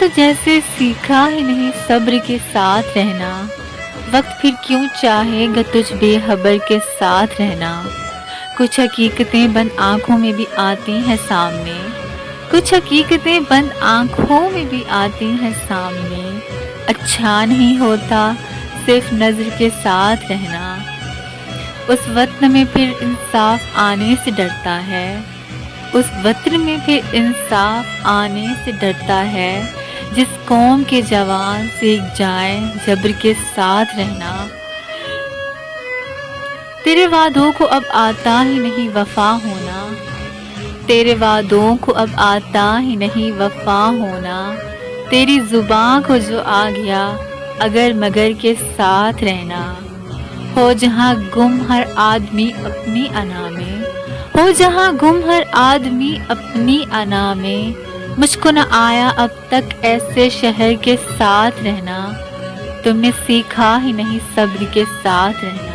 تو جیسے سیکھا ہی نہیں صبر کے ساتھ رہنا، وقت پھر کیوں چاہے گا تجھ بے خبر کے ساتھ رہنا۔ کچھ حقیقتیں بند آنکھوں میں بھی آتی ہیں سامنے، کچھ حقیقتیں بند آنکھوں میں بھی آتی ہیں سامنے۔ اچھا نہیں ہوتا صرف نظر کے ساتھ رہنا، اس وطن میں پھر انصاف آنے سے ڈرتا ہے، اس وطن میں پھر انصاف آنے سے ڈرتا ہے۔ جس قوم کے جوان سیکھ جائیں جبر کے ساتھ رہنا، تیرے وعدوں کو اب آتا ہی نہیں وفا ہونا، تیرے وعدوں کو اب آتا ہی نہیں وفا ہونا۔ تیری زباں کو جو آ گیا اگر مگر کے ساتھ رہنا، ہو جہاں گم ہر آدمی اپنی انا میں، ہو جہاں گم ہر آدمی اپنی انا میں۔ مجھ کو نہ آیا اب تک ایسے شہر کے ساتھ رہنا، تم نے سیکھا ہی نہیں صبر کے ساتھ رہنا۔